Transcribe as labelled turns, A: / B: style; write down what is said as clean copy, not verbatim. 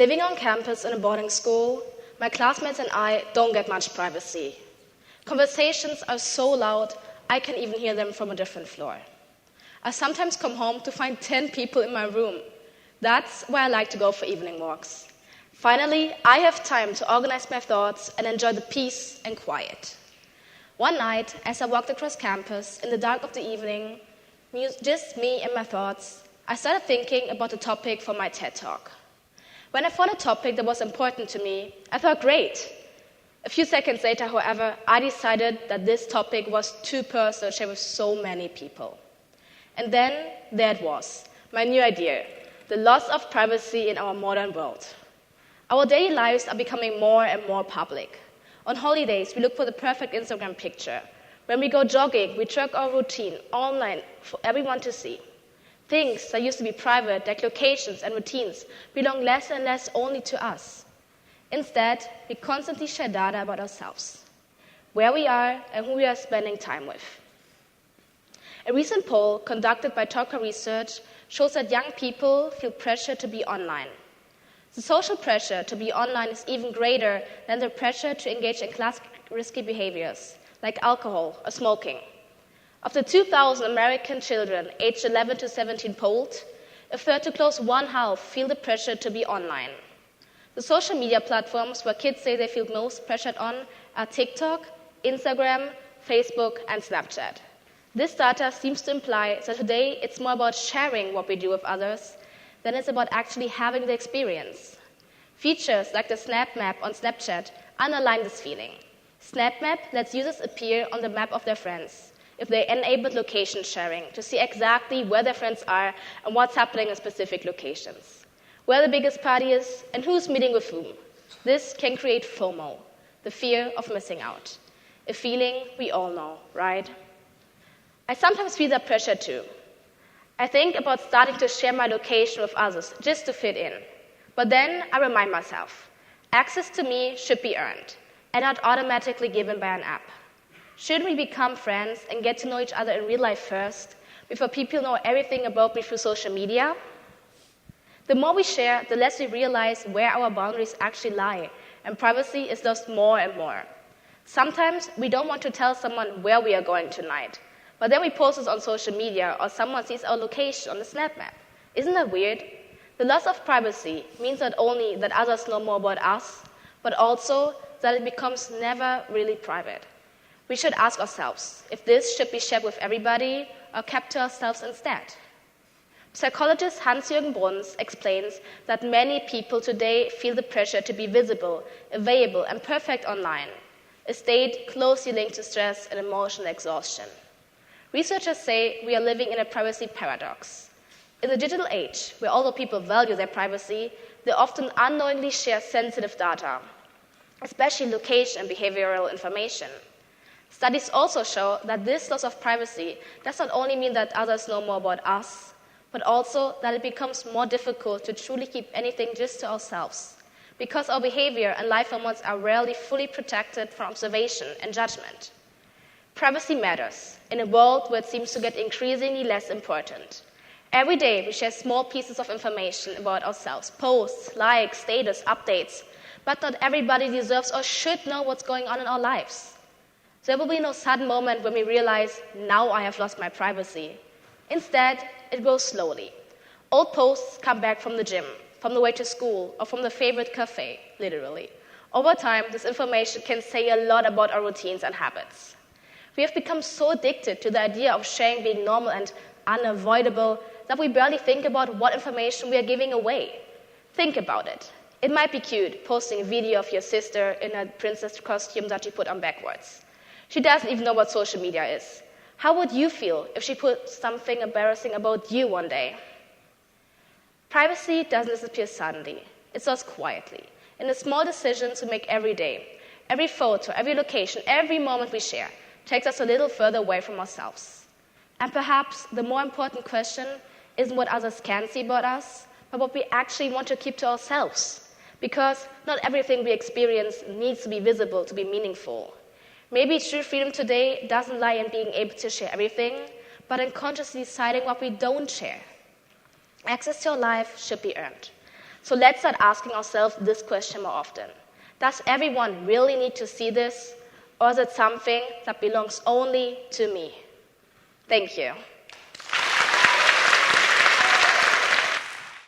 A: Living on campus in a boarding school, my classmates and I don't get much privacy. Conversations are so loud, I can even hear them from a different floor. I sometimes come home to find 10 people in my room. That's why I like to go for evening walks. Finally, I have time to organize my thoughts and enjoy the peace and quiet. One night, as I walked across campus in the dark of the evening, just me and my thoughts, I started thinking about the topic for my TED Talk. When I found a topic that was important to me, I thought, great. A few seconds later, however, I decided that this topic was too personal to share with so many people. And then, there it was, my new idea, the loss of privacy in our modern world. Our daily lives are becoming more and more public. On holidays, we look for the perfect Instagram picture. When we go jogging, we track our routine online for everyone to see. Things that used to be private, like locations and routines, belong less and less only to us. Instead, we constantly share data about ourselves, where we are and who we are spending time with. A recent poll conducted by Talker Research shows that young people feel pressure to be online. The social pressure to be online is even greater than the pressure to engage in classic risky behaviors, like alcohol or smoking. Of the 2,000 American children aged 11 to 17 polled, a third to close one half feel the pressure to be online. The social media platforms where kids say they feel most pressured on are TikTok, Instagram, Facebook, and Snapchat. This data seems to imply that today it's more about sharing what we do with others than it's about actually having the experience. Features like the Snap Map on Snapchat underline this feeling. Snap Map lets users appear on the map of their friends if they enabled location sharing to see exactly where their friends are and what's happening in specific locations, where the biggest party is, and who's meeting with whom. This can create FOMO, the fear of missing out, a feeling we all know, right? I sometimes feel that pressure too. I think about starting to share my location with others just to fit in. But then I remind myself, access to me should be earned and not automatically given by an app. Shouldn't we become friends and get to know each other in real life first, before people know everything about me through social media? The more we share, the less we realize where our boundaries actually lie, and privacy is lost more and more. Sometimes we don't want to tell someone where we are going tonight, but then we post it on social media or someone sees our location on the Snap Map. Isn't that weird? The loss of privacy means not only that others know more about us, but also that it becomes never really private. We should ask ourselves if this should be shared with everybody or kept to ourselves instead. Psychologist Hans-Jürgen Bruns explains that many people today feel the pressure to be visible, available, and perfect online, a state closely linked to stress and emotional exhaustion. Researchers say we are living in a privacy paradox. In the digital age, where although people value their privacy, they often unknowingly share sensitive data, especially location and behavioral information. Studies also show that this loss of privacy does not only mean that others know more about us, but also that it becomes more difficult to truly keep anything just to ourselves, because our behavior and life moments are rarely fully protected from observation and judgment. Privacy matters in a world where it seems to get increasingly less important. Every day we share small pieces of information about ourselves, posts, likes, status, updates, but not everybody deserves or should know what's going on in our lives. There will be no sudden moment when we realize, now I have lost my privacy. Instead, it grows slowly. Old posts come back from the gym, from the way to school, or from the favorite cafe, literally. Over time, this information can say a lot about our routines and habits. We have become so addicted to the idea of sharing being normal and unavoidable that we barely think about what information we are giving away. Think about it. It might be cute, posting a video of your sister in a princess costume that you put on backwards. She doesn't even know what social media is. How would you feel if she put something embarrassing about you one day? Privacy doesn't disappear suddenly. It does quietly, in the small decisions we make every day. Every photo, every location, every moment we share takes us a little further away from ourselves. And perhaps the more important question isn't what others can see about us, but what we actually want to keep to ourselves. Because not everything we experience needs to be visible to be meaningful. Maybe true freedom today doesn't lie in being able to share everything, but in consciously deciding what we don't share. Access to your life should be earned. So let's start asking ourselves this question more often. Does everyone really need to see this, or is it something that belongs only to me? Thank you.